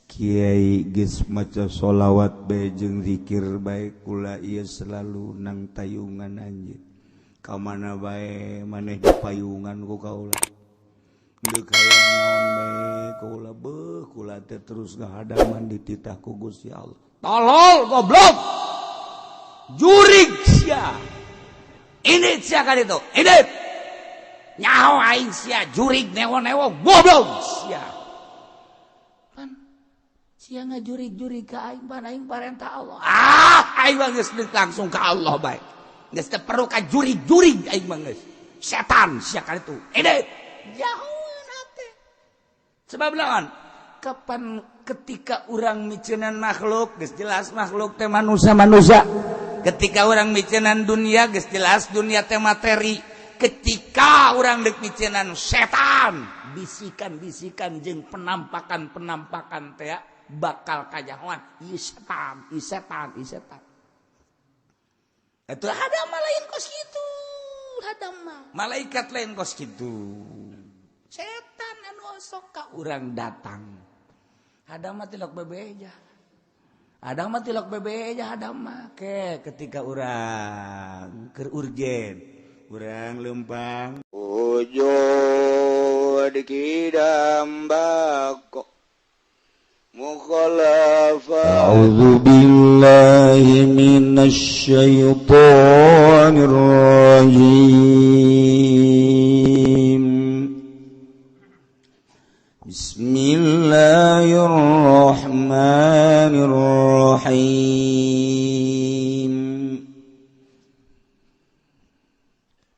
Kiai geus maca sholawat bae jeung zikir bae kula ieu selalu nang tayungan anjeun. Ka mana bae maneh di payungan ku kaula. Deuk hayang naon bae kaula beuh kula teh terus ngahadaman dititah ku Gusti Allah. Tolol goblok. Jurig sia. Ini sia ka ditu. Ini. Nyaho aing sia jurig newo-newo goblok sia. Pan sia ngajurig-jurig ka aing pan aing parentah Allah. Aing mah geus langsung ka Allah bae. Geus teu perlu ka jurig-jurig aing mah geus. Setan sia ka ditu. Ini jauheun teh. Sebab naon? Kapan ketika urang miceunnan makhluk geus jelas makhluk teh manusia. Ketika orang miceunnan dunia geus jelas dunia teh materi. Ketika orang dek miceunnan setan, bisikan-bisikan jeung penampakan-penampakan teh bakal kajahoan ieu setan. Eta hadam lain kos kitu. Hadam mah malaikat lain kos kitu. Setan anu sok ka urang datang. Hadam mah tilok bebeja. Hadam mah tilok bebeja hadam mah ke ketika urang keur urgen. Urang lempang ojo dikidam bako mukhalafa a'udzu billahi minasy syaithanir rajim bismillahirrahmanirrahim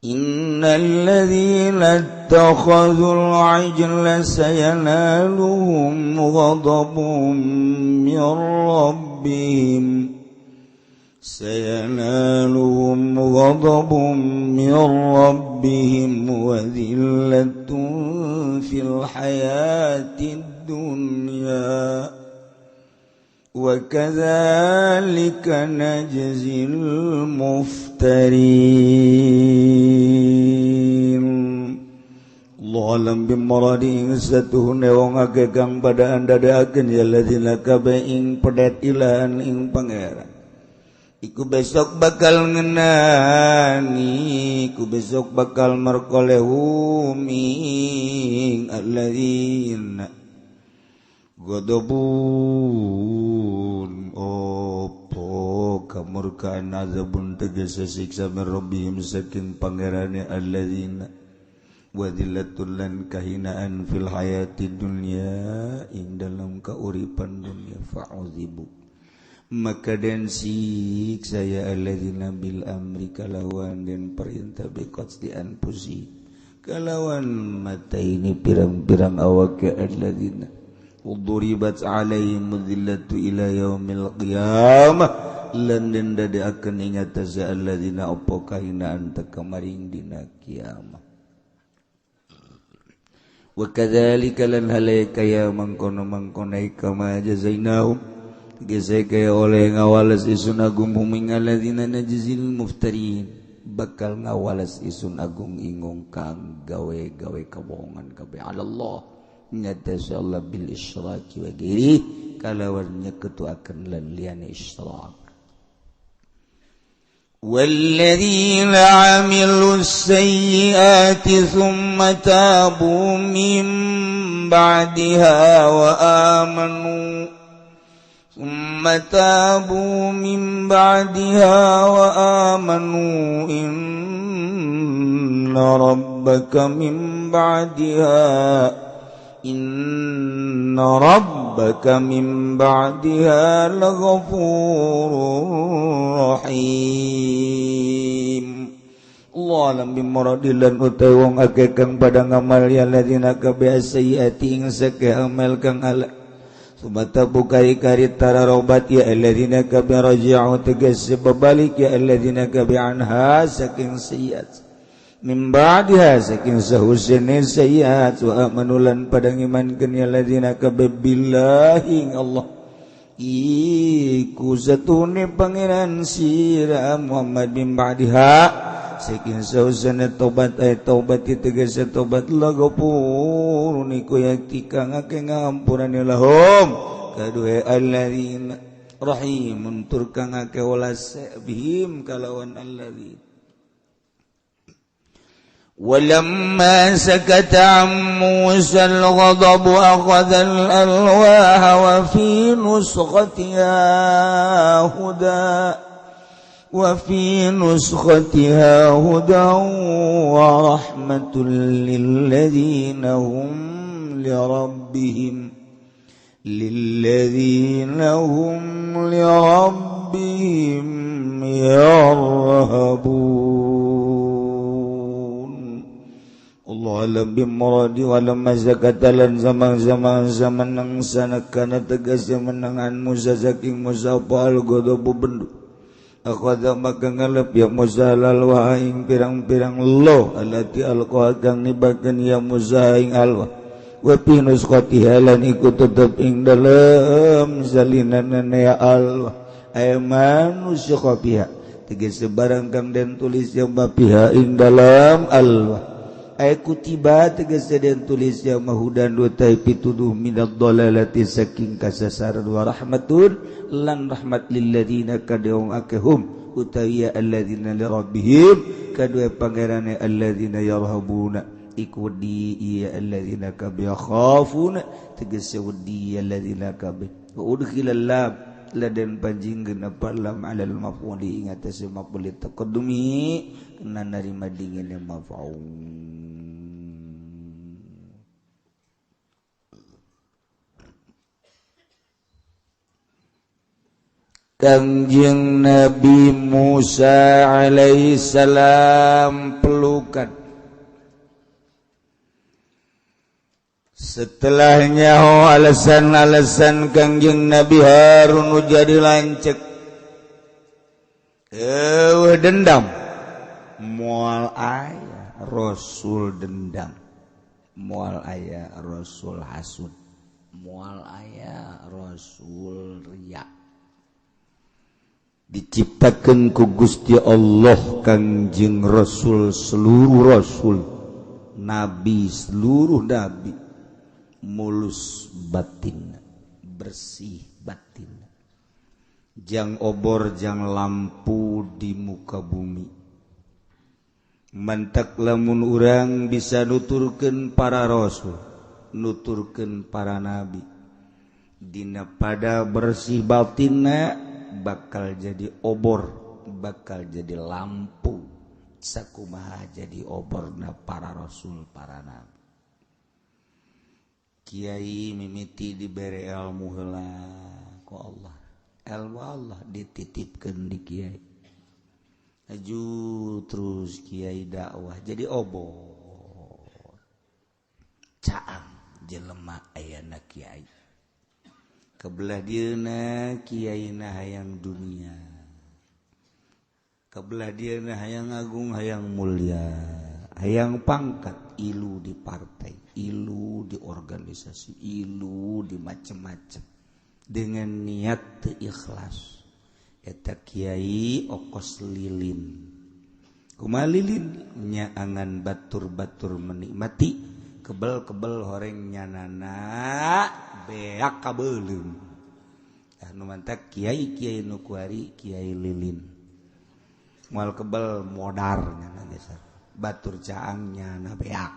innalladzina ittakhadhul ajla sayanaluhum ghadabun min rabbihim wa dhillatun fil hayatid dunya wa kadzalika najzil muftarin. Allah alam bimaradi satuhune wong agegang pada anda daakeun ya ladzina kabeing pedet ilahan ing pangeran. Iku besok bakal ngenani, iku besok bakal merkolehum ing alladzina godobun opo kamurkaan azabun tegese siksa min rabbihim saking pangerane alladzina wadillatul lan kahinaan fil hayati dunya ing dalam kauripan dunia fa'udzibu maka den siksa ya alladzina bil amri kalawan den perintah biqats di anfusi kalawan mata ini pirang-pirang awak alladzina uduribat alaihim dhillatu ila yaumil qiyamah lan den dadaakeun ingat za alladzina apa kahinaan teu kamaring dina kiamat. Wa kadzalika lan halai kaya mangkono-mangkono kama jazainahum gesai kaya oleh ngawalas isun agung huming alladzina najzil muftarin bakal ngawalas isun agung ingong kang gawe-gawe kabohongan kabeh Allah nyata Allah bil isyraki wa ghairi kalawan nyaketuakeun lan liyane isyrak. والذين عملوا السيئات ثم تابوا من بعدها وآمنوا إن ربك من بعدها لغفور رحيم. Allah alam bimaradilan utai wong akeh kang pada ngamal ya ladina kabeh sayyiati ing sake amal kang ala sumata bukai kari tararobat ya alladina kabeh raji'u tegas babalik ya alladina kabeh anha saking sayyiat min ba'diha saking sahusene sayyiat wa amanulan padang imankeun ya ladina kabeh billahi Allah iku satune pangeran sira Muhammad min ba'diha saking sausana tobat tobat tegas tobat lagapur niku yaktika ngake ngampuran lahum kadue alladzina rahimun tur kang ngake welas bihim kalawan alladzina ولما سكت عن موسى الغضب أخذ الألواح وفي نسختها هدى ورحمة للذين هم لربهم يرهبون Allah alam bimuradi walam mazakatalan zaman nang sanakana tegas menangan musa saking musa pal godobu bendu akhadha maka ngalap ya musa lalwa ing pirang-pirang lo alati alqa kang nibakeun ya musa ing alwa wa pinus qatihalan iku tetep ing dalem salinan ya alwa ay manusia qapiha tegas barang kang den tulis ya bapiha ing dalam alwa kutiba tegas den tulis ya mahudan dua tai pituduh minad dalalati saking kasasaran wa rahmatun lan rahmat lil ladina kadung akehum utawi alladzina li rabbihim kadue pangerane alladzina yarhabuna iku di iya alladzina kabe khafuna tegas wedi alladzina kabe udkhilal lab ladan panjingkeun apa lam alal maf'uli ing atas maf'ul taqaddumi kena narima dingin maf'ul Kangjeng Nabi Musa alaihissalam pelukan. Setelahnya alasan-alasan Kangjeng Nabi Harun jadi lancek. Dendam. Moal aya Rasul dendam. Moal aya Rasul hasud. Moal aya Rasul riya. Diciptakan ku Gusti Allah Kangjeng Rasul seluruh Rasul Nabi seluruh Nabi mulus batin bersih batin jang obor jang lampu di muka bumi mantak lamun urang bisa nuturkeun para Rasul nuturkeun para Nabi dina pada bersih batinna bakal jadi obor bakal jadi lampu sakumaha jadi oborna para rasul para nabi kiai mimiti dibere ilmu heula ku Allah ilmu Allah dititipkeun di kiai aju terus kiai dakwah jadi obor caang jelema ayana kiai kebelah dieuna kiaina hayang dunia kebelah dieuna hayang agung hayang mulia hayang pangkat ilu di partai ilu di organisasi ilu di macam-macam dengan niat teu ikhlas eta kiai okos lilin kumaha lilin nya angan batur-batur menikmati kebel-kebel horeng nyanana beak kabeuleum anu mantak kiai nu kuari kiai lilin moal kebel modar nyana geus batur caang nyana beak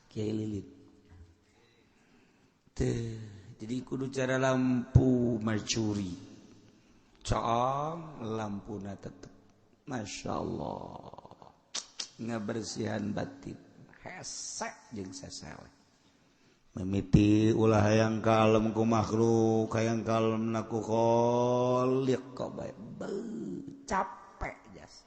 kiai lilin teh jadi kudu cara lampu mercuri caang lampuna tetep masyaallah ngabersihan batin hesek jeung sasele mimiti ulah hayang kalem ku makhluk hayang kalem naku khaliq kok bae capek jas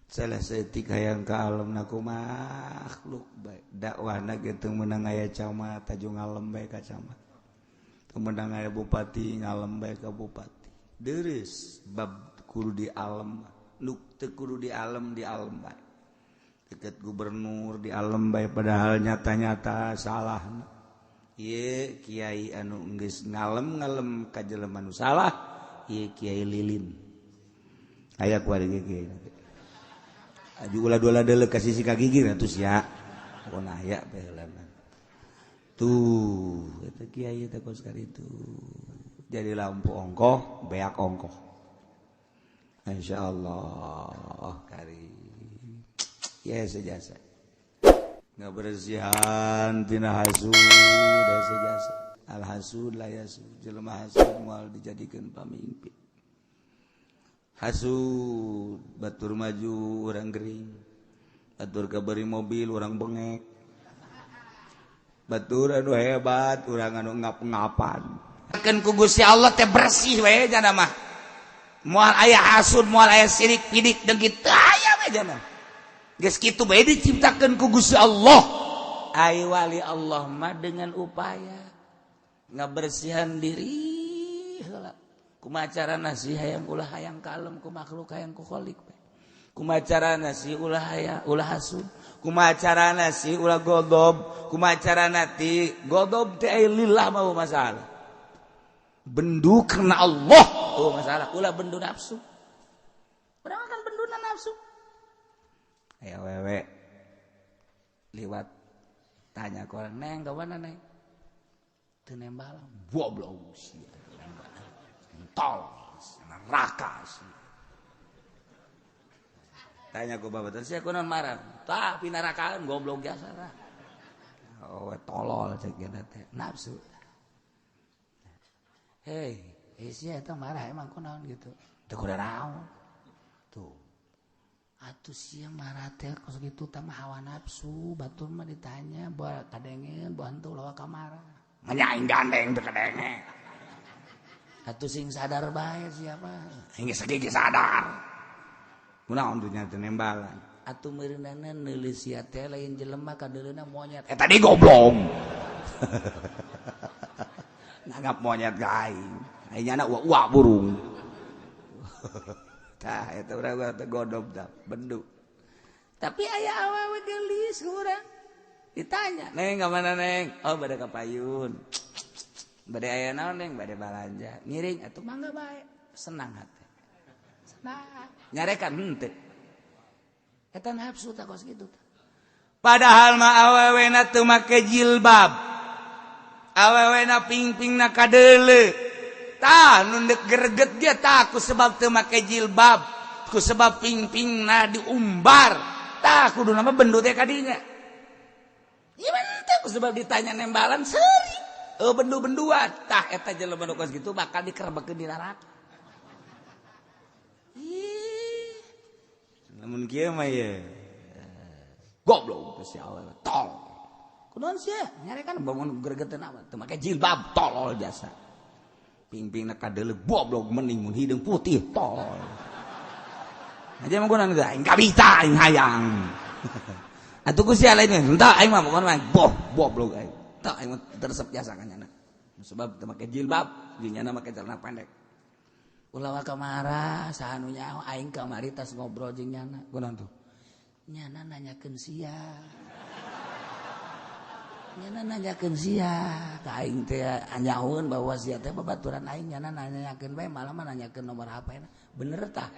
salah setik hayang kalem naku makhluk bae dakwahna ge teu meunang aya camat aju ngalem bae ka camat teu meunang aya bupati ngalem bae ka bupati deureus bab kudu di alam nu teu kudu di alam bae deket gubernur di alam bae padahal nyata-nyata salah ieu kiai anu geus ngalem ka jelema nu salah ieu kiai lilin aya ku ari kiai aju ulah-ulah deuleu ka sisi ka gigi ratus ya pokona aya baheulana tuh eta kiai teh kos karitu jadi lampu ongkoh beak ongkoh insyaallah kari ya sejasa ngabersihan tina hasud da sejasa al hasud la yasud jelema hasud moal dijadikeun pamimpi hasud batur maju urang gering batur kabari mobil urang bengek batur anu hebat urang anu ngap-ngapan kan ku Gusti Allah teh bersih we jana mah moal aya hasud moal aya sirik pidik deungit aya we jana geus kitu bae diciptakeun ku Gusti Allah ai wali Allah mah dengan upaya ngabersihan diri heula kumaha carana si hayang ulah hayang kalem ku makhluk hayang ku khaliq kumaha carana si ulah hayang ulah hasud kumaha carana si ulah godob kumaha carana ti godob teh aya lillah mah masalah bendu karena Allah masalah ulah bendu nafsu urang akan benduna nafsu aya wewe liwat tanya ku orang neng kawana neng teu nembal goblok sia tol neraka sih tanya ku babat sia kunaon marah tah pinarakaan goblok jasa lah oh tolol cek gana teh nafsu hei sia eta marah emang kunaon gitu teu kudu naon tuh atuh sia marah teh kos kitu tah mah hawa nafsu batur mah ditanya bae kadengen bae henteu lawa kamara nyanyi gandeng teu kadengen atuh sing sadar bae siapa hingga sagege sadar kunaon dunya teh nembalan atuh meureunana neuleuh sia teh lain jelema kadeuleuna monyet eta di goblok nanggap monyet ka aing aingna uak burung tah eta urang teh godob tah bendu tapi aya awewe geulis ku urang ditanya neng ka mana neng oh bade ka payun bade aya naon neng bade balanja ngiring atuh mangga bae senang hate senang nyarekan henteu eta nafsu tah kos kitu tah padahal mah awewena teu make jilbab awewena ping-pingna kadeuleu tah nu deuk greget dia tah ku sebab teu make jilbab ku sebab ping-pingna diumbar tah kuduna mah bendu teh kadinya ieu teh ku sebab ditanya nembalan seuring bendu-benduan tah eta jelema nu kos kitu bakal dikerebekeun di neraka lamun kieu mah ye goblok si awewe tol kunaon sia nyarekan bangun gregeteun apa teu make jilbab tolol jasa ping-pingna kadeuleu goblok mending mun hideung putih tolol aja mah kunaon teh aing kabita aing hayang atuh ku sia lain henteu aing mah pokona mah goblok aing teu aing teresep jasa ka nyana sebab teu make jilbab jeung nyana make celana pendek ulah kamara sahanu nyaho aing kamari tas ngobrol jeung nyana kunaon tuh nyana nanyakeun sia nyana nanyakeun sia ka aing teh nyahoeun bahwa sia teh babaturan aing nyana nanyakeun bae malah mah nanyakeun nomor HP-na bener tah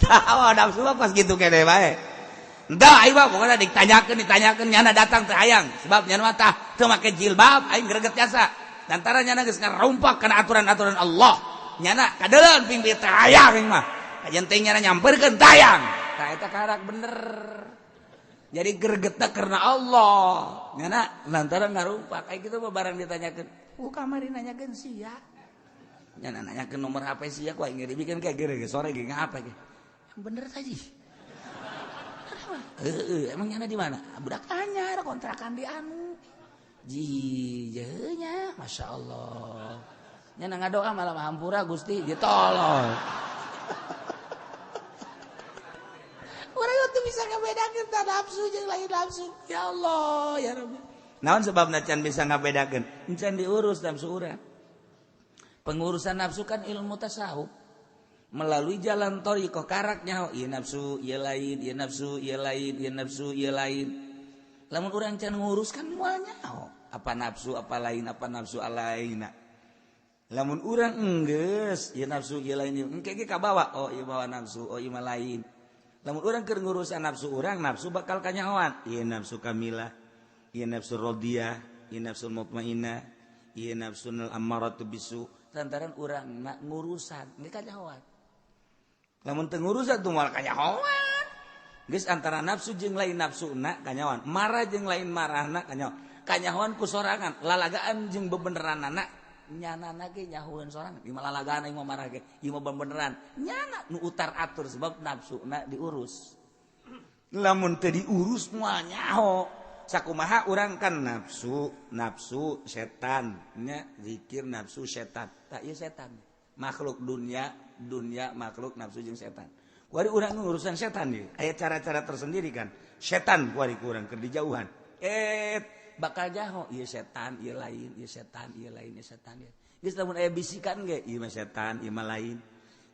tah nafsu mah pas kitu kene bae entah aing mah pokona ditanyakeun nyana datang teh hayang sebab nyana mah tah teu make jilbab aing greget jasa lantaran nyana geus ngarompak kana aturan-aturan Allah nyana kadeuleuan ping-ping teh hayang aing mah kajenting nyana nyamperkeun tayang tah eta karak bener jadi gregetna karena Allah nyana lantaran ngarompak aya kitu mah barang ditanyakeun kamari nanyakeun sia nyana nanyakeun nomor HP sia ku aing dibikeun kayak geureug sore ge ngapa ge yang bener tadi emang nyana di mana budak anyar kontrakan di anu jijeunya Masya Allah nyana ngadoa malah hampura Gusti ditolol urang teu bisa ngabedakeun tah nafsu jeung lain nafsu ya Allah ya Rabbi naon sebabna can bisa ngabedakeun can diurus nafsu urang pengurusan nafsu kan ilmu tasawuf melalui jalan thariqah karaknya ieu nafsu ieu lain ieu nafsu ieu lain ieu nafsu ieu lain lamun urang can ngurus kan moal nyaho apa nafsu apa lain apa nafsu alaina lamun urang enggeus ieu nafsu ieu lain engke ge kabawa oh ieu bawa nafsu oh ieu mah lain lamun urang keur ngurusan nafsu urang nafsu bakal kanyahoan ieu nafsu kamilah ieu nafsu radiyah ieu nafsu mutmainnah ieu nafsu ammaratu bisu lantaran urang ngurusan geus kanyahoan lamun teu ngurusan tuh moal kanyahoan geus antara nafsu jeung lain nafsuna kanyahoan marah jeung lain marahna kanyahoan ku sorangan lalagaan jeung bebeneranana nyanana ge nyahoeun sorangan ieu lalagaan ieu marah ge ieu mah beneran nyana nu utar atur sebab nafsuna diurus lamun teu diurus moal nyaho sakumaha urang kan nafsu setan nya zikir nafsu setan tah ieu setan makhluk dunia makhluk nafsu jeung setan kuari urang ngurusan setan ieu aya cara-cara tersendiri kan setan kuari urang keur dijauhan bakal jaho ieu setan ieu lain ieu setan ieu lain ieu setan ieu geus lamun aya bisikan ge ieu mah setan ieu mah lain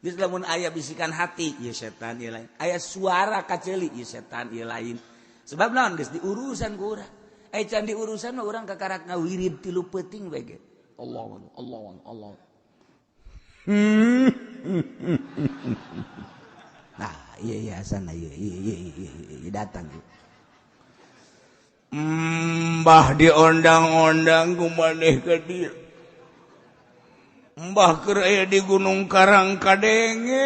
geus lamun aya bisikan hati ieu setan ieu lain aya suara kaceuli ieu setan ieu lain sebab naon geus diurusan ku urang aya can diurusan mah urang kakarak ngawirid 3 peuting we ge Allah nah iya asana iya datang mbah diondang-ondang ku maneh ka dieu mbah keur aya di Gunung Karangkadenge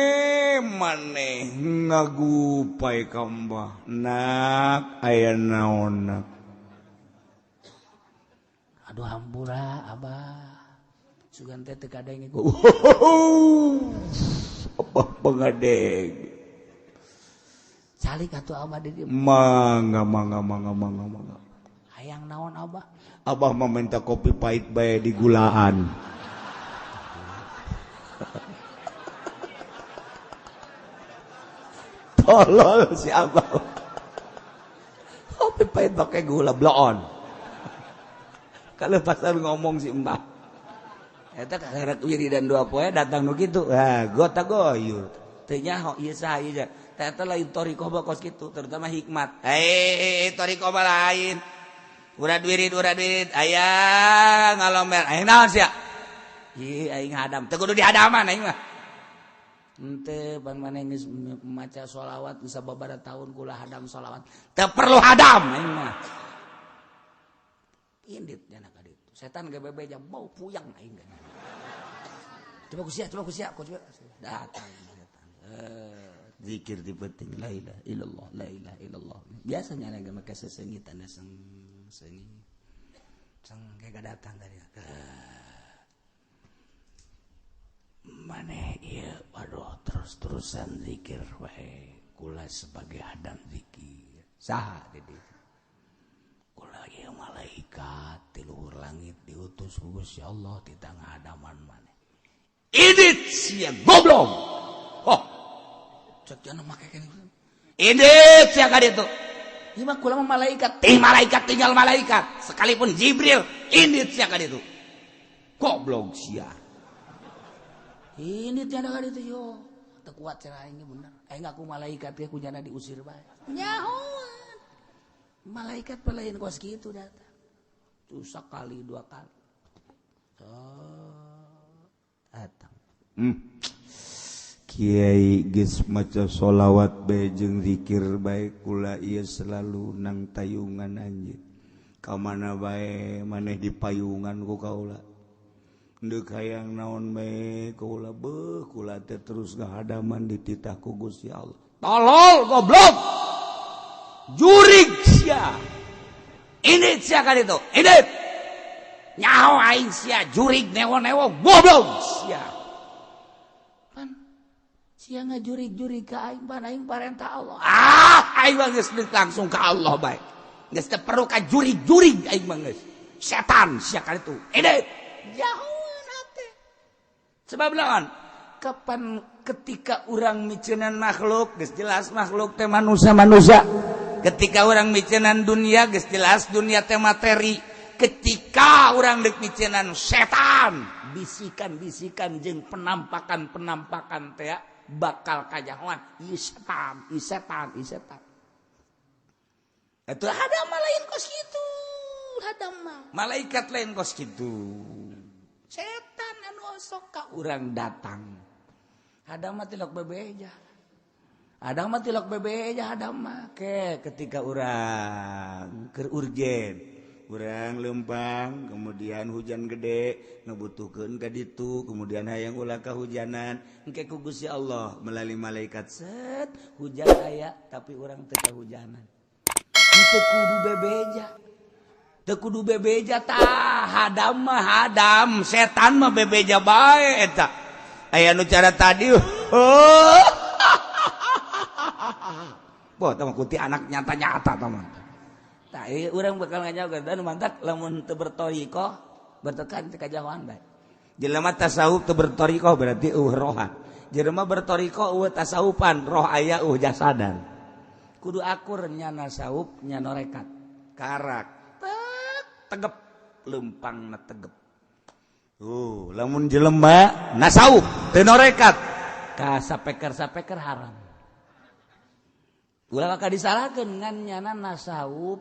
maneh ngagupay ka mbah nak aya naon nak aduh hampura abah sugan teh teu kadenge ku abah pengadeng calik atuh abah di dieu mangga hayang naon abah mah minta kopi pahit bae di gulaan tolol si abah kopi pahit pakai gula bloon kalau pasal ngomong si mbah eta kakarak wiridan 2 poe datang nu kitu gota goyur teu nyaho ieu saha ieu eta lain toriko kos kitu terutama hikmat toriko lain urad wirid aya ngalomber aing naon sia ieu aing hadam teu kudu dihadaman aing mah henteu pan maneh geus maca sholawat geus sababaraha taun kula hadam sholawat teu perlu hadam aing mah indit jana ka ditu setan gebebe jam bau puyang aing coba ku sia datang zikir di penting la ilaha illallah biasanya lagi make sesengitan sengi kayak datang tadi maneh ieu waduh terus-terusan zikir wae kula sebagai hadam zikir saha di dieu kula ieu malaikat ti luhur langit diutus ku Gusti Allah ti tangah hadaman maneh idit sia goblok cek jangan make kene idit sia ka ditu ieu mah kula mah malaikat tinggal malaikat sekalipun Jibril idit sia ka ditu goblok sia ini tiada ka ditu yo teu kuat cara aing bener aing ngaku malaikat ge kunyana diusir bae nyahoan malaikat pelayan kos kitu datang tuh sekali 2 kali datang Kiai geus maca sholawat bae jeung zikir bae kula ieu selalu nang tayungan anjeun ka mana bae maneh di payungan ku kaula deuk hayang naon bae kaula beuh kula teh terus ngahadaman dititah ku Gusti Allah tolol goblok jurig sia ini sia ka ditu ini nyaho aing sia jurig newo-newo goblok sia sia ngajurig-jurig ka aing pan aing parentah Allah aing mah geus langsung ka Allah bae geus teu perlu ka jurig-jurig aing mah geus setan sia ka ditu ini jauhan ate sebab naon kapan ketika urang miceunnan makhluk geus jelas makhluk teh manusia ketika urang miceunnan dunia geus jelas dunia teh materi ketika urang deuk miceunnan setan bisikan-bisikan jeung penampakan teh bakal kajahoan ieu setan eta hadam lain kos kitu hadam mah malaikat lain kos kitu setan anu sok urang datang ada mah tilok bebeja ada mah tilok bebeja ada mah ketika urang keur urgen urang lempang kemudian hujan gede ngebutuhkeun ka ditu kemudian hayang ulah kahujanan engke ku Gusti Allah melalui malaikat set hujan aya tapi urang teu kahujanan teu kudu bebeja teu kudu bebeja tah hadam mah hadam setan mah bebeja bae eta aya nu cara tadi boh tah kuti anak nyata-nyata tah mah tah urang bakal ngajaokeun dan mantap lamun teu bertoriko bertekan teh kajauhan bae jelema tasawuf teu bertoriko berarti rohan jelema bertoriko tasawufan roh aya jasadan kudu akur nya nasawuf nya norekat karak tegep lempang na tegep lamun jelema nasawuf teu norekat ka sapeker haram ulah maka disalahkeun ngan nyana nasawuf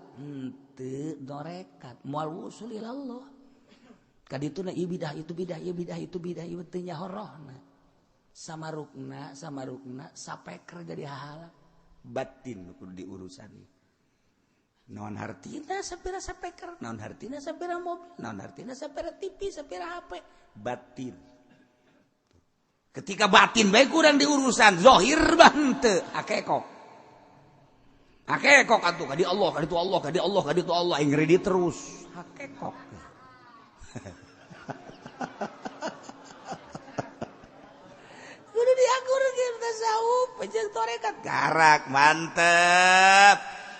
teu norekat moal wusul ila Allah kadituna ieu bidah itu bidah ieu bidah itu bidah ieu teu nyahorohna samarukna sapeker jadi hahala batin kudu diurusan naon hartina sapira sapeker naon hartina sapira mobil naon hartina sapira TV sapira HP batin ketika batin bae kurang diurusan zahir bante akekok atuh kadi Allah kadi Allah kadi Allah kadi Allah yang ready terus akekok kudu diakur ge tasawuf jeung tarekat garak mantep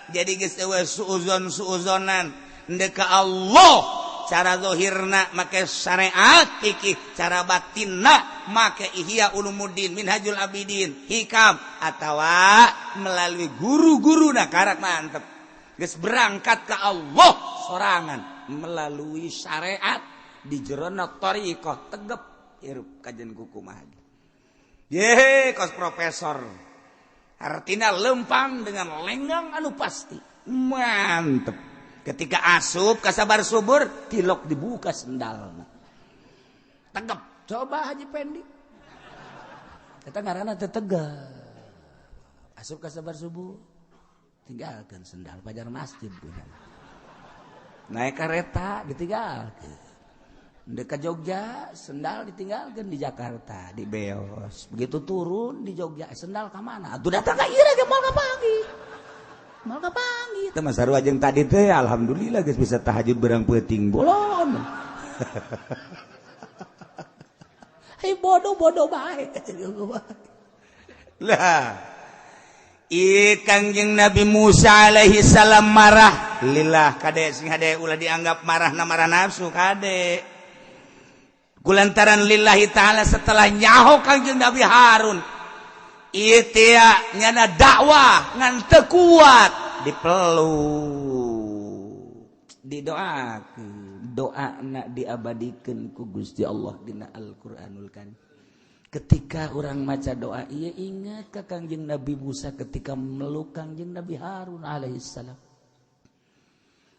jadi geus eueuh suuzon-suuzonan endeu ka Allah cara zahirna make syariat fikih cara batinna make ihya ulumuddin minhajul abidin hikam atawa melalui guru-guruna karak mantep geus berangkat ka Allah sorangan melalui syariat di jerona thariqah tegep hirup kajen kukumaha ye kos profesor artinya lempang dengan lenggang anu pasti mantep ketika asup kasabar subur tilok dibuka sendalna tegep coba Haji Pendi eta ngaranna teu tegep asup kasabar subuh tinggalkeun sendal pajar masjid naik kereta ditinggalkeun dekat Jogja sendal ditinggalkan di Jakarta di Beos begitu turun di Jogja sendal ke mana atuh datang ka ieu ge mal kapanggih teh masarua jeung tadi teh alhamdulillah geus bisa tahajud berang peuting bolon hei bodoh bae lah Kangjeng Nabi Musa alaihi salam marah lillah kade sing hade ulah dianggap marahna marah nafsu kade kulantaran lillahi ta'ala setelah nyaho Kangjeng Nabi Harun ieu teh nyana dakwah ngan teu kuat dipeluk didoakeun doana diabadikeun ku Gusti Allah dina Al-Qur'anul Karim ketika orang maca doa ieu ingat ka Kangjeng Nabi Musa ketika meluk Kangjeng Nabi Harun alaihi salam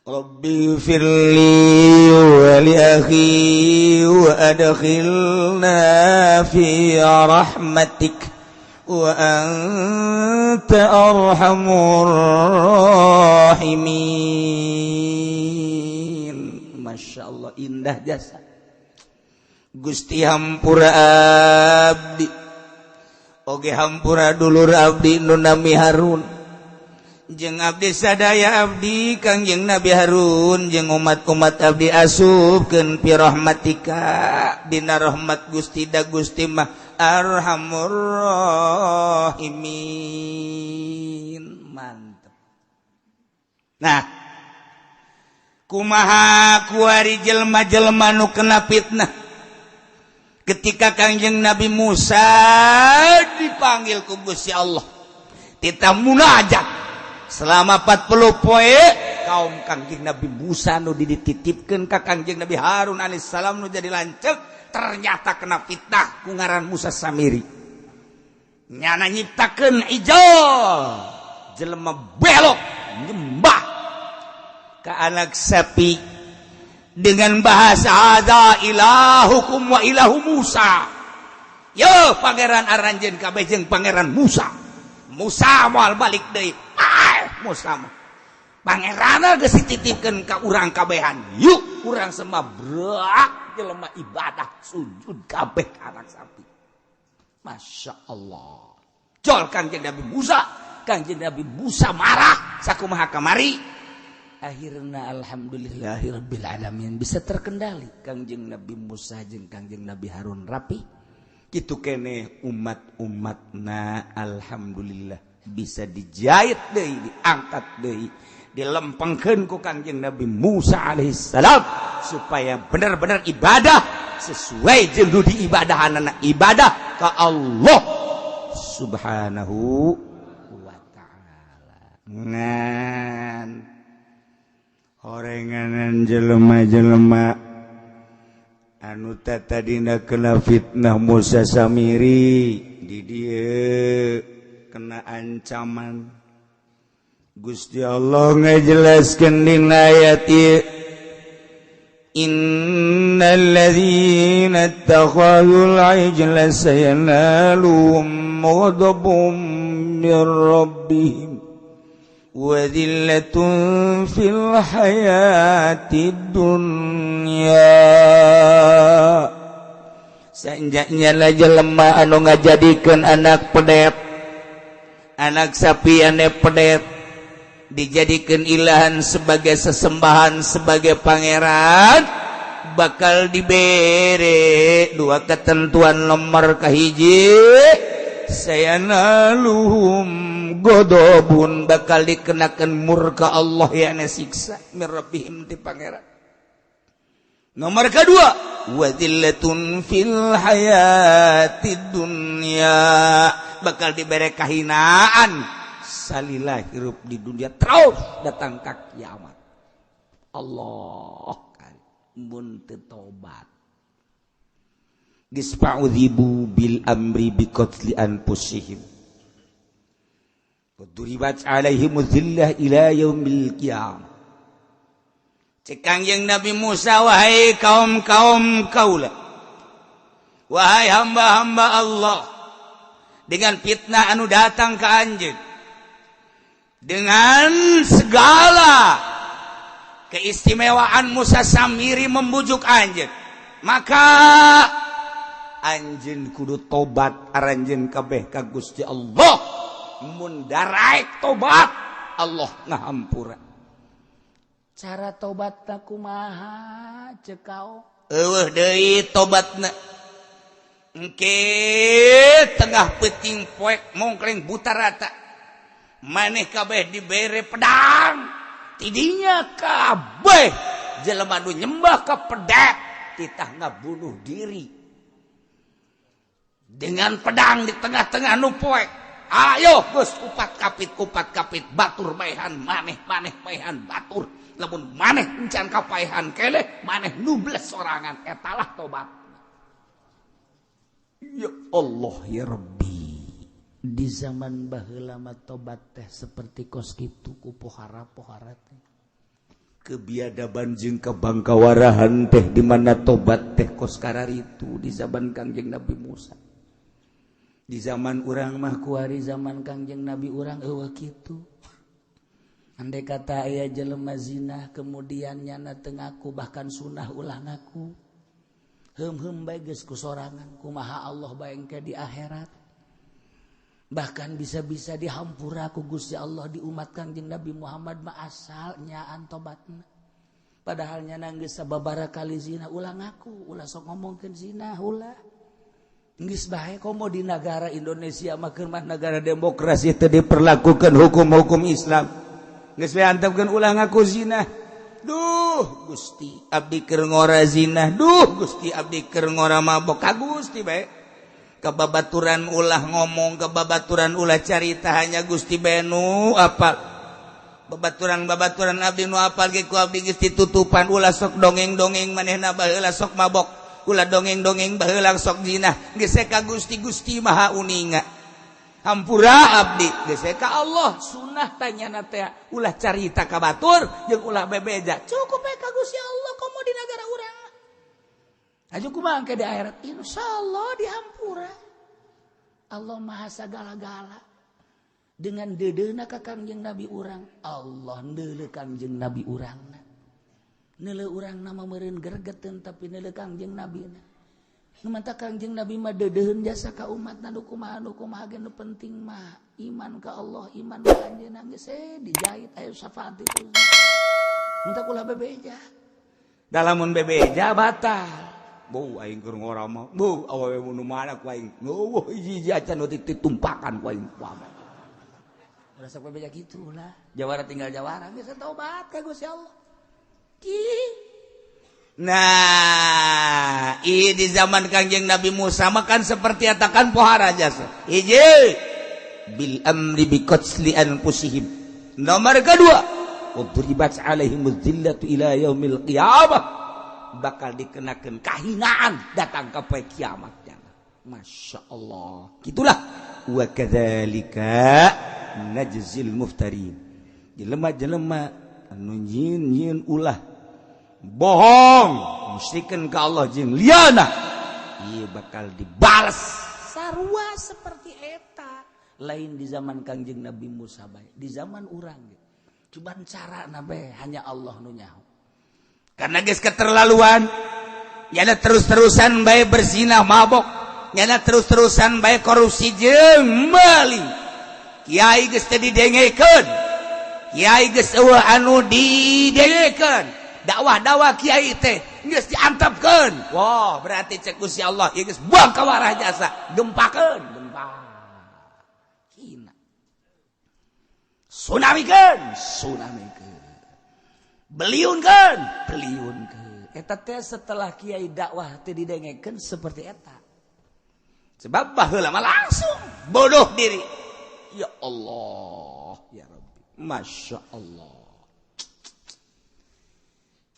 Rabbi firli wa li akhi wa adkhilna fi rahmatik wa anta arhamur rahimin. Masya Allah indah jasa Gusti hampura abdi oge hampura dulur abdi nu nami Harun jeung abdi sadaya abdi Kangjeng Nabi Harun jeung umat-umat abdi asupkeun pi rahmatika dina rahmat Gusti da Gusti mah arhamur rahimin. Mantep. Nah, kumaha kuari jelema-jelema nu kena fitnah ketika Kangjeng Nabi Musa dipanggil ku Gusti Allah tita munajat selama 40 poe kaum Kangjeng Nabi Musa nu dititipkeun ka Kangjeng Nabi Harun alaihissalam nu jadi lanceuk ternyata kena fitnah ku ngaran Musa Samiri nyana nyiptakeun ijol jelema belok nyembah ka anak sapi dengan bahasa hadza ilahukum wa ilahu Musa. Yo pangeran aranjeun kabeh jeung pangeran Musa. Musa moal balik deui. Musa mah pangeranna geus dititipkeun ka urang kabehan. Yuk urang semabrak jelema ibadah sujud kabeh ka anak sapi. Masya Allah. Jol Kangjeng Nabi Musa marah sakumaha kamari. Akhirna alhamdulillahirabbil alamin bisa terkendali Kangjeng Nabi Musa jeung Kangjeng Nabi Harun rapi. Kitu keneh umat-umatna alhamdulillah bisa dijahit deui, diangkat deui, dilempengkeun ku Kangjeng Nabi Musa alaihissalam supaya benar-benar ibadah sesuai jeung nu diibadahanna ibadah ka Allah Subhanahu wa ta'ala. Ngan horenganan jelema-jelema anu tadina kena fitnah Musa Samiri di dieu kena ancaman Gusti Allah ngajelaskeun dina ayat ieu innal ladzina ittakhadul ijla sayanaluhum ghadabun min rabbihim wa dhillatun fil hayatid dunya. Sanjanya lah jelema anu ngajadikeun anak pedet, anak sapi ane pedet dijadikan ilahan sebagai sesembahan sebagai pangeran, bakal dibere dua ketentuan nomor kahiji sayanaluhum godobun, bakal dikenakan murka Allah yana siksa mirabihim ti pangeran. Nomor kedua wadillatun fil hayatid dunya, bakal dibere kahinaan salilah hirup di dunia terus datang ka kiamat. Allah kan mun teu tobat geus fa'udhibu bil amri bi qatli anfusihim wa duribat alaihim dhillah ila yaumil qiyamah. Cek Kangjeng Nabi Musa, wahai kaum-kaum kaula, wahai hamba-hamba Allah, dengan fitnah anu datang ke anjeun, dengan segala keistimewaan Musa Samiri membujuk anjeun, maka anjeun kudu tobat aranjeun kabeh ka Gusti Allah. Mun daraek tobat Allah ngahampura. Cara tobatna kumaha cekau? Eueuh deui tobatna. Engke tengah peuting poek mongkleng buta rata. Maneh kabeh dibere pedang, tidinya kabeh jelema nu nyembah ka pedang titah ngabunuh diri dengan pedang di tengah-tengah nu poek. Ayo geus kupat kapit batur maehan maneh maehan batur, lamun maneh encan kapaehan keleh maneh nubles sorangan, etalah tobat. Ya Allah ya Rabbi, di zaman baheula mah tobat teh seperti kos kitu ku pohara-pohara teh. Kebiadaban jeung kabangkawarahan teh di mana tobat teh kos kararitu di zaman Kangjeng Nabi Musa. Di zaman urang mah kuari zaman Kangjeng Nabi urang eueuh kitu. Andai kata aya jelema zina kemudian nyana teu ngaku bahkan sunah ulah ngaku. Heum bae geus ku sorangan kumaha Allah bae engke di akhirat. Bahkan bisa-bisa dihampura ku Gusti Allah di umat Kangjeng Nabi Muhammad mah asal nyaan tobatna. Padahal nyana geus sababaraha kali zina ulah ngaku, ulah sok ngomongkeun zina ulah. Geus bae komo di negara Indonesia mah keur mah negara demokrasi teu diperlakukeun hukum-hukum Islam. Geus bae antepkeun ulah ngaku zina. Duh Gusti abdi keur ngora zina. Duh Gusti abdi keur ngora mabok. Ka Gusti bae. Kababaturan ulah ngomong, kababaturan ulah carita hanya Gusti bae nu apal. Babaturan abdi nu apal ge ku abdi geus ditutupan ulah sok dongeng-dongeng manehna baheula sok mabok. Ulah dongeng-dongeng baheula sok zina. Geus ka Gusti Maha Uninga. Hampura abdi geus ka Allah. Sunah tanyana teh ulah carita ka batur jeung ulah bebeja. Cukup ka Gusti Allah komo di Aja kumaha ke di akhirat? Insyaallah dihampura. Allah Maha Sagala-gala. Dengan dedeuna ka Kangjeng Nabi urang, Allah neuleuh Kangjeng Nabi urangna. Neuleuh urang nama meureun gergeteun tapi neuleuh Kangjeng Nabina. Nu manta Kangjeng Nabi mah deudeun jasa ka umatna nu kumaha ge nu penting mah iman ka Allah, iman ka anjeunna geus dijahit aya syafaat itu. Munta kula bebeja. Dalamun bebeja batal. Bau aing keur ngorama. Bau awewe nu mana ku aing. Nuh hiji acan nu ditumpakan ku aing. Udah sok bebeja kitu lah. Jawara tinggal jawara geus tobat ka Gusti Allah. Nah, di zaman Kangjeng Nabi Musa makan seperti atakan pohara jasa. Hiji bil amri bi qatsli anfusihim. Nomor kedua, udribat alaihim dzillatu ila yaumil qiyamah. Bakal dikenakeun kahinaan datang ke poe kiamatnya. Masya Allah. Gitulah. Wa kadzalika najzil muftarin. Jelema-jelema anu nyin ulah bohong musyrikeun ka Allah jeung liana ieu bakal dibalas sarua seperti eta. Lain di zaman Kangjeng Nabi Musa bae, di zaman urang ge cobaan carana bae hanya Allah nu nyaho. Karena geus keterlaluan nyana terus-terusan bae berzina mabok, nyana terus-terusan bae korupsi jeung maling. Kiai geus teu didengekeun, kiai geus eueuh anu didengekeun. Dakwah kiai teh geus diantepkeun. Wah, berarti cek Gusti Allah ieu geus buang ka warah jasa, gempakeun, gempa. Hina. Tsunamikeun. Beliunkeun. Eta teh setelah kiai dakwah teh didengekeun seperti eta. Sebab baheula mah langsung bodoh diri. Ya Allah, ya Rabbi. Masya Allah.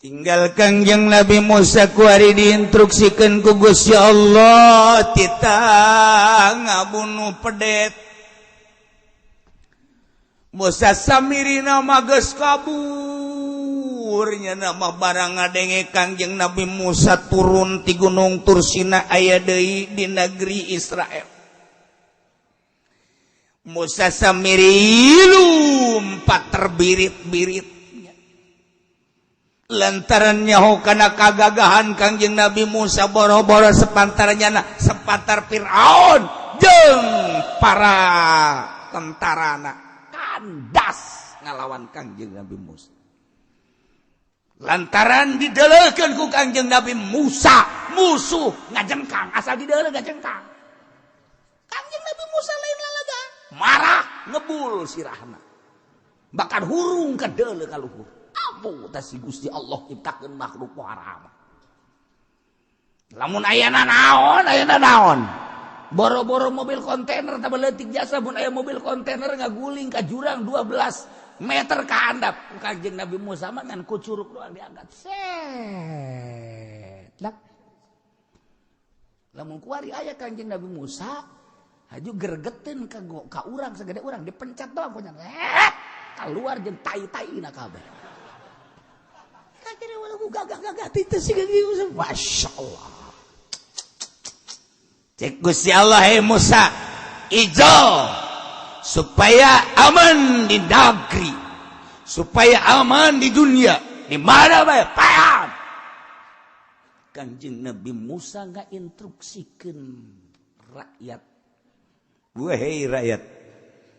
Tinggal Kangjeng Nabi Musa kuari diinstruksikeun ku Gusti Allah tita ngabunuh pedet. Musa samirina mah geus kabur nya nama barang ngadenge Kangjeng Nabi Musa turun ti Gunung Tursina aya deui di negeri Israel. Musa samiri lumpat terbirit-birit lantaran nyaho kana kagagahan Kangjeng Nabi Musa boro-boro sepantarnya sepantar Firaun jeung para tentarana kandas ngalawan Kangjeng Nabi Musa. Lantaran dideleukeun ku Kangjeng Nabi Musa musuh ngajengkang asal dideuleuh ngajengkang. Kangjeng Nabi Musa lain lalagaan marah ngebul sirahna bakal hurung ka deuleuh ka luhur. Ampun si Gusti Allah ciptakeun makhluk haram. Lamun ayana naon? Boro-boro mobil kontainer tah beleutik jasa mun aya mobil kontainer ngaguling ka jurang 12 meter ka handap. Kangjeng Nabi Musa mah ngan ku curug doang diangkat. Set. Lak. Lamun kuari aya Kangjeng Nabi Musa haju gergeteun ka urang sagede urang dipencet doang punya. Keluar jeung tai-taina kabeh. Kira walau gagah-gagah itu sih Masya Allah. Cek Gusti Allah Musa ijo supaya aman di negeri, supaya aman di dunia. Di mana bae payah. Kangjeng Nabi Musa ngainstruksikeun rakyat. Wahai rakyat,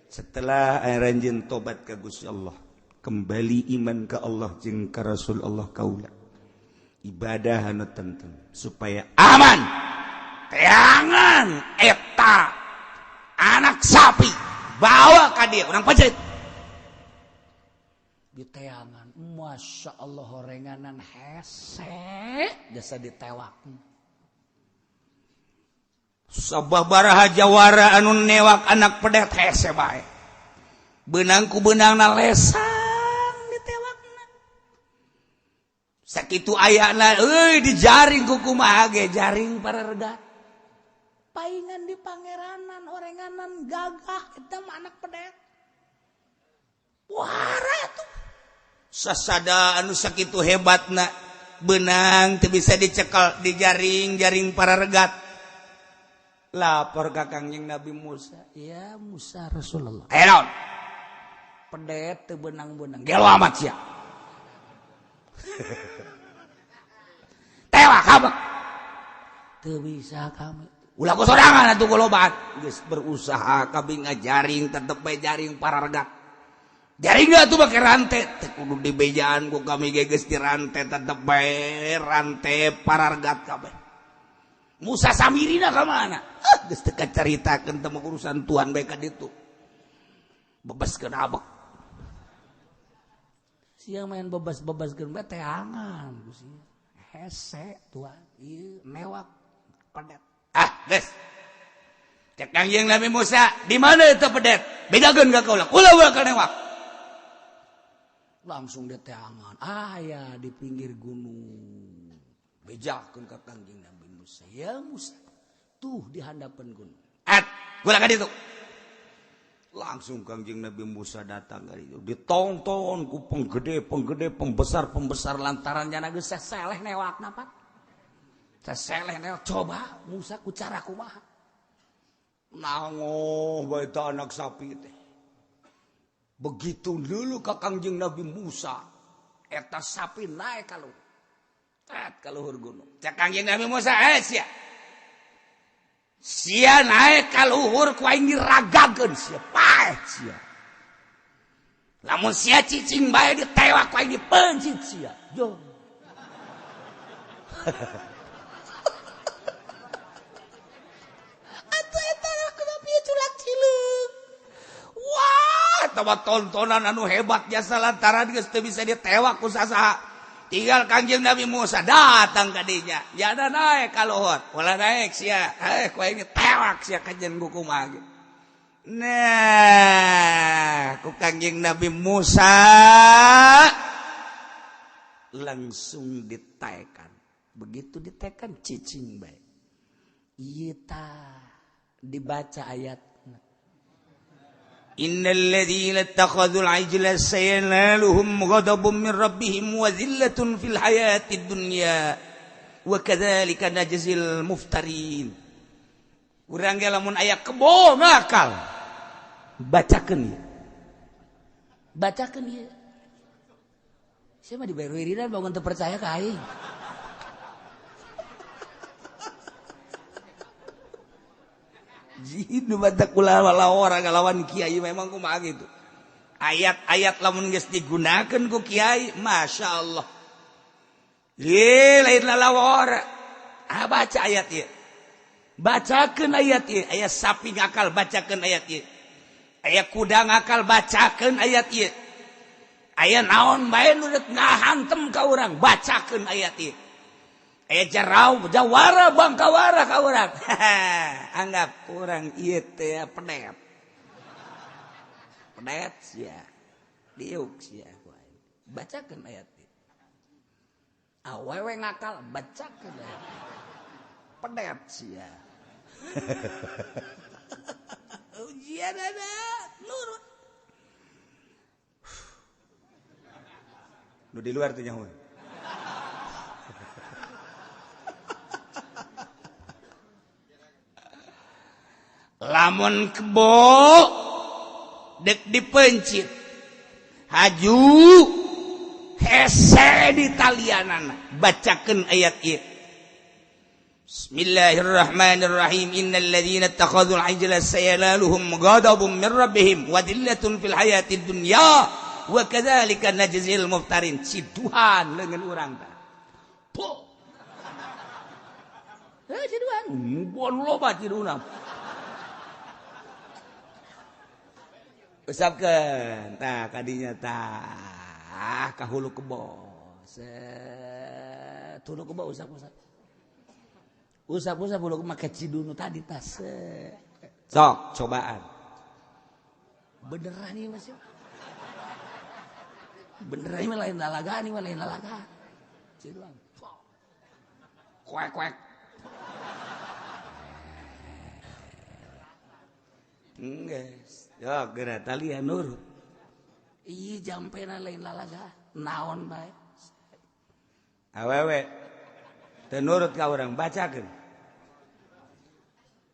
setelah ranjeun tobat ka Gusti Allah, kembali iman ke Allah jeung ka Rasul Allah kaula. Ibadah anu tenteng supaya aman. Teangan eta anak sapi bawa ka dieu urang pajit. Di teangan, Masya Allah horenganan hese jasa ditewak. Sababaraha jawara anu newak anak pedet hese bae. Benang ku benangna lesan ditewakna. Sakitu ayana dijaring ku kumaha ge jaring pararega. Paingan di pangeranan orenganan gagah eta mah anak pedet. Wara atuh. Sasada anu sakitu hebatna benang tuh bisa dicekel di jaring para regat. Lapor ka Kangjeng Nabi Musa. Ya Musa Rasulullah. Ayo pedet teu benang-benang. Gelo amat sia. Tewa kamu. Teu bisa kami. Ulah ku sorangan atuh kulobaan. Geus berusaha kabing ngajaring tetep bae jaring para regat. Jaring atuh make rante. Teu kudu dibejaan ku kami ge geus dirante tetep bae rante para regat kabeh. Musa samirina ka mana? Geus teu kacaritakeun teh urusan Tuhan bae ka ditu. Bebaskeun abek. Sia main bebas-bebaskeun bae teh angan ku sia. Hese Tuhan. Ieu mewak pedet. Guys. Cek Kangjeng Nabi Musa, di mana itu pedet? Bedakeun ka kaula. Ulah ka newak. Langsung dia teh angan. Ya di pinggir gunung. Bejakeun ka Kangjeng Nabi Musa. Ya Musa. Tuh di handapan gunung. Gula ka ditu. Langsung Kangjeng Nabi Musa datang ka ditu. Ditonton ku penggede, pembesar lantaran jana geus seleh newakna Pak. Seleh newak coba Musa ku cara kumaha. Nangoh bae anak sapi teh. Begitu dulu ka Kangjeng Nabi Musa eta sapi naik ka luhur. Ka luhur gunung. Cak Kangjeng Nabi Musa sia. Sia naik ka luhur ku aing diragakeun sia paeh sia. Lamun sia cicing bae ditewak ku aing dipencit sia. Yo. Wah, tawa tontonan anu hebat jasa lantaran geus teu bisa ditewak ku sasaha. Tinggal Kangjeng Nabi Musa datang ka dinya. Jana naik ka luhur. Ulah naik sia. Ku aing tewak sia kajen ku kumaha ge. Nah, ku Kangjeng Nabi Musa langsung ditekan. Begitu ditekan cicing bae. Ieu tah dibaca ayat Innal ladzina ittakhadhul ajla sayanaluhum ghadabun min rabbihim wa dhillatun fil hayatid dunya wa kadzalika najzil muftarin. Urang ge lamun aya kebo ngakal bacakeun ieu. Bacakeun ieu. Sia mah dibere wiridan bangun teu percaya ka aing. Jidu batak kula orang ngalawan kiai memang kumaha gitu. Ayat-ayat lamun geus digunakeun ku kiai, Masya Allah. Lain lalawara. Baca ayat ieu. Bacakeun ayat ieu. Aya sapi ngakal bacakeun ayat ieu. Aya kuda ngakal bacakeun ayat ieu. Aya naon bae nu ngahantem ka urang, bacakeun ayat ieu. Jarau jawara bangkawara ka urang. Anggap urang ieu teh pedet. Pedet sia. Diuk sia. Bacakeun ayat ieu. Awewe ngakal bacakeun ayat. Pedet sia. Ujian ada nurut. Nu di luar teh nyaho. Lamun kebo dek dipencit haju hese di talianana bacakeun ayat ieu. Bismillahirrahmanirrahim. Innal ladzina ittakhadhul ajla sayanaluhum ghadabun min rabbihim wa dhillatun fil hayatid dunya wa kadzalika najzil muftarin. Ciduhan leungeun urang tah. Po. Ciduhan. Mun loba ciduhan. Usapkeun tah kadinya tah ka hulu kebo. Hulu kebo usap. Usap hulu make cidunu tadi tah. Sok cobaan. Beneran ieu Mas. Beneran ieu lain lalagaan ieu lain lalagaan. Ciduan. Kuek. Geus. Ya, geura talian nurut. Ieu jampena lain lalaga, naon bae. awewe tenurut ka urang bacakeun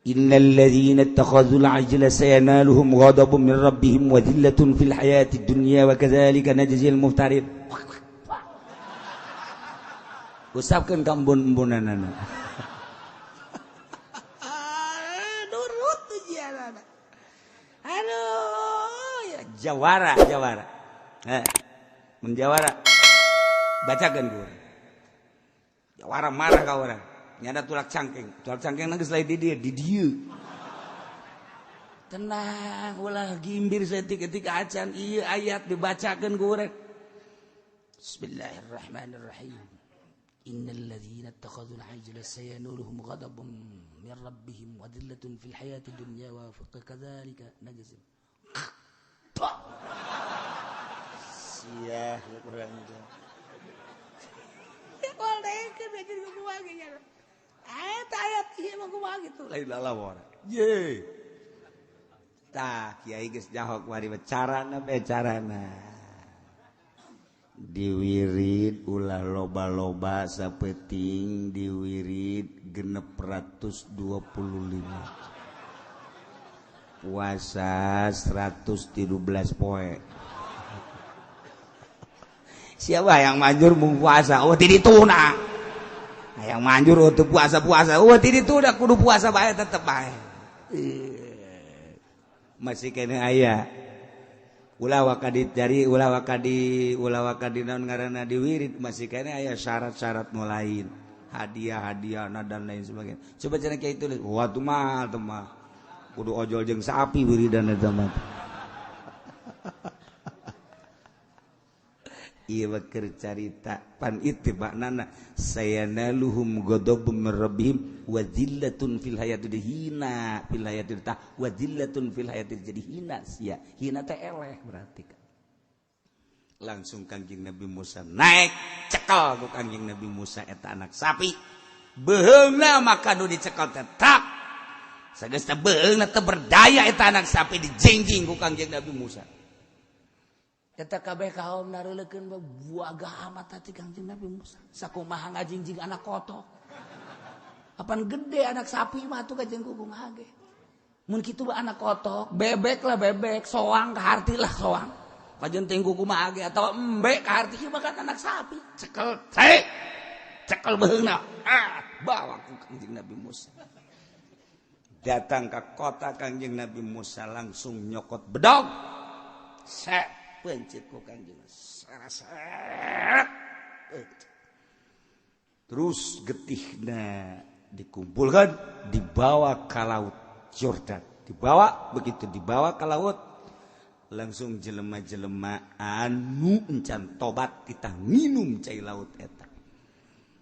innal ladzina ittakhadzul ajla sayanaluhum ghadabun min rabbihim wa dhillatun fil hayatid dunya wa kadzalika najzil muftarin usapkeun ka embun-embunanana nurut ujianana aduh ya jawara menjawara bacakeun ku jawara marah ka urang nyada tulak cangkeng nangis lain di dieu tenang ulah gimbir setik-etik acan ieu ayat dibacakeun ku urang bismillahirrahmanirrahim innal ladzina ittakhadzul ajla sayanuluhum ghadabun min rabbihim wa dhillatun fil hayatid dunya wa kadzalika najzil sia kurang itu ayat ieu mah kumaha gitu lain lalawar ye tah kiai geus jahok wari carana diwirid ulah loba-loba sapeting diwirid 625 puasa 113 poe siapa yang manjur mung puasa ti dituna yang manjur untuk puasa ti dituna kudu puasa bae tetep bae masih kena aya ulah wakadi jari ulah wakadi naon ngaranna diwirid masih kena aya syarat-syarat nu lain hadiah dan lain sebagainya coba cenah kiai tulis wah tuh mah kudu ojol jeung sapi wiridan eta mah ieu keur carita pan itiba'nana sayanaluhum ghadabun min rabbihim wa dhillatun fil hayatid hina fil hayatid tah wa dhillatun fil hayatid jadi hina sia hina teh eleh berarti kan langsung Kangjeng Nabi Musa naik cekel ku Kangjeng Nabi Musa eta anak sapi beheungna maka nu dicekel teh tak sageus teh beheungna teh berdaya eta anak sapi dijengjing ku Kangjeng Nabi Musa eta kabeh kaum nareulekeun buaga amat hati Kangjeng Nabi Musa sakumaha ngajingjing anak kotok apan gede anak sapi mah tuh kajeng kugung hage mun kitu anak kotok bebek lah bebek soang ka harti lah soang kajen teh kumaha hage atawa embe ka harti ieu mah anak sapi cekel beheungna bawa ku Kangjeng Nabi Musa datang ke kota Kangjeng Nabi Musa langsung nyokot bedog pencit ku Kangjeng terus getihna dikumpulkan dibawa ke laut Yordan dibawa ke laut langsung jelema-jelema anu encan tobat kita minum cai laut eta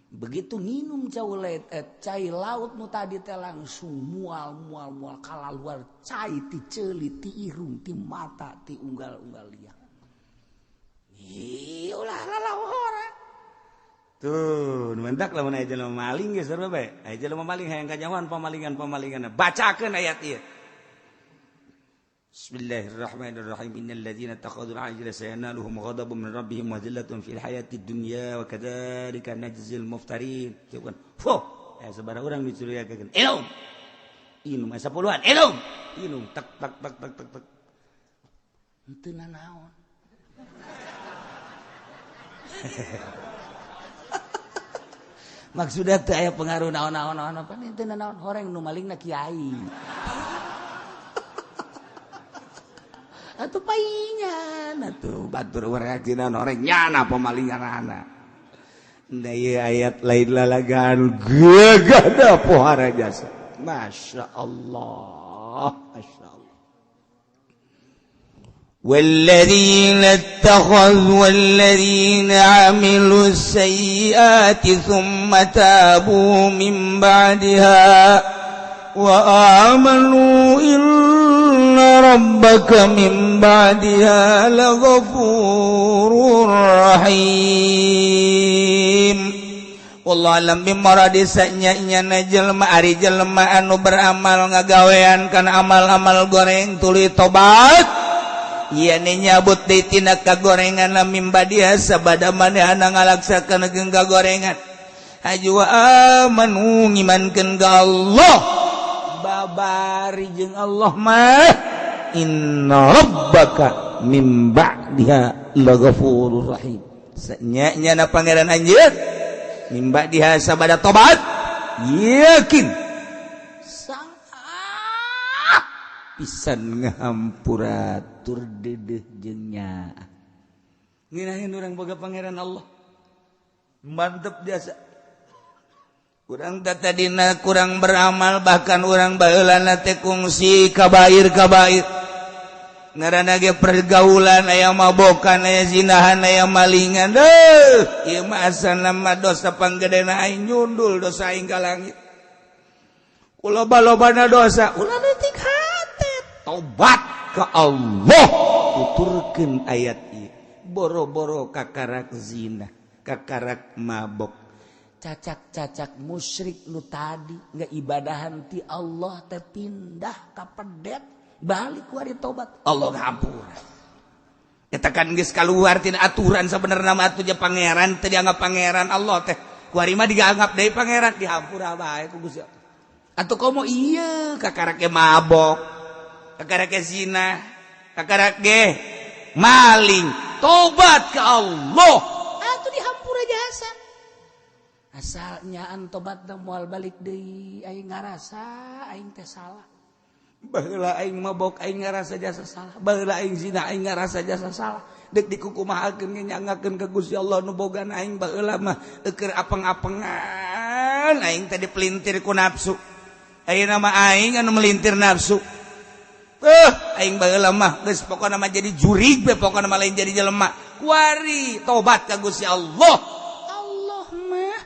begitu minum cai laut nu tadi teh langsung mual kalaluar cai ti ceuli ti irung ti mata ti unggal-unggal liang ulah lalawara tuh mendak lamun aya jelema maling geus sarua bae aya jelema maling hayang kajawan pamalingan bacakeun ayat ieu Bismillahirrahmanirrahim innal ladzina takhadzul ajla sayanaluhum ghadabun min rabbihim wa dhillatun fil hayatid dunya wa kadzalika najzil muftarin coba sabaraha urang dicurigakeun inum asa puluhan inum tak henteu nanaon maksudnya teh aya pengaruh naon-naon apa teh naon horeng nu malingna kiai atuh paingan atuh batur reaksi naon horeng nyana pamalinganana da ieu ayat lain lalagan gagada pohara jasa masyaallah والذين اتخذوا والذين عملوا السيئات ثم تابوا من بعدها وآمنوا إن ربك من بعدها لغفور رحيم والله alam bimaradi sanya jelema ari jelema anu beramal ngagawean kana amal-amal goreng tuluy tobat iya nyabut ditina kagorengan na mimba dia sabada maneh ngalaksakeun kagorengan haju amanu ngimankeun ka Allah babari jeung Allah mah inna rabbaka min ba'diha laghafurur rahim nya na pangeran anjeun min ba'diha sabada tobat yakin pisan ngahampura tur dedeh jeung nya nginahin urang boga pangeran Allah mantep biasa urang tadina kurang beramal bahkan urang baheulana teh kungsi kabair-kabair ngaranna ge pergaulan aya mabokan aya zinahan aya malingan ieu mah asalna mah dosa panggedena aing nyundul dosa aing ka langit loba-lobana dosa ulah leutik tobat ke Allah tuturkeun ayat ieu boro-boro kakarak zina kakarak mabok cacak-cacak musyrik nu tadi ngibadahan ti Allah teh pindah ka pedet balik ku ari tobat Allah ngahampura eta kan geus kaluar tina aturan sabenerna mah atuh pangeran teh dianggap pangeran Allah teh ku ari mah dianggap deui pangeran dihampura bae ku Gusti atuh komo ieu kakarak mabok kakarak zina, kakarak maling, tobat ke Allah. Atuh dihampura jasa. Asalnya an tobat da moal balik deui, aing ngarasa aing teh salah. Baheula aing mabok aing ngarasa jasa salah. Baheula aing zina aing ngarasa jasa salah. Dek dikukumahakeun nyangakeun ka Gusti Allah nu bogan aing baheula mah keur apeng-apengan aing teh dipelintir ku nafsu. Ayeuna mah aing anu melintir nafsu. Aing baheula mah geus pokona mah jadi jurig be pokona mah lain jadi jelema kuari tobat ka Gusti Allah Allah mah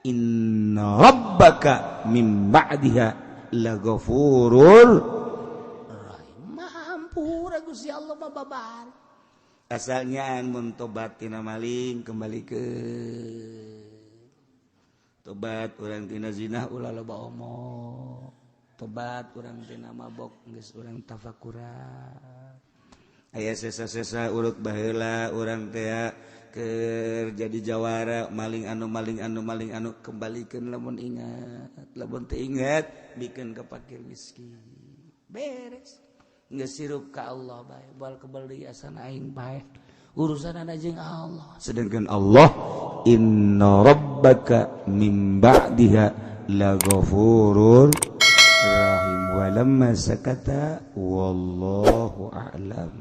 inna rabbaka min ba'diha laghafurur rahim maha hampura Gusti Allah mah babar asalnya mun tobat tina maling kembali ke tobat urang tina zina ulah loba omong tobat urang tina mabok geus urang tafakuran aya sesa-sesa urut baheula urang teh keur jadi jawara maling anu kembalikeun lamun ingat lamun teu ingat bikeun ka fakir miskin beres geus sirup ka Allah bae moal kebeli asana aing bae urusanna jeung Allah sedangkan Allah inna rabbaka min ba'diha laghafurur rahim walamma sakata wallahu a'lam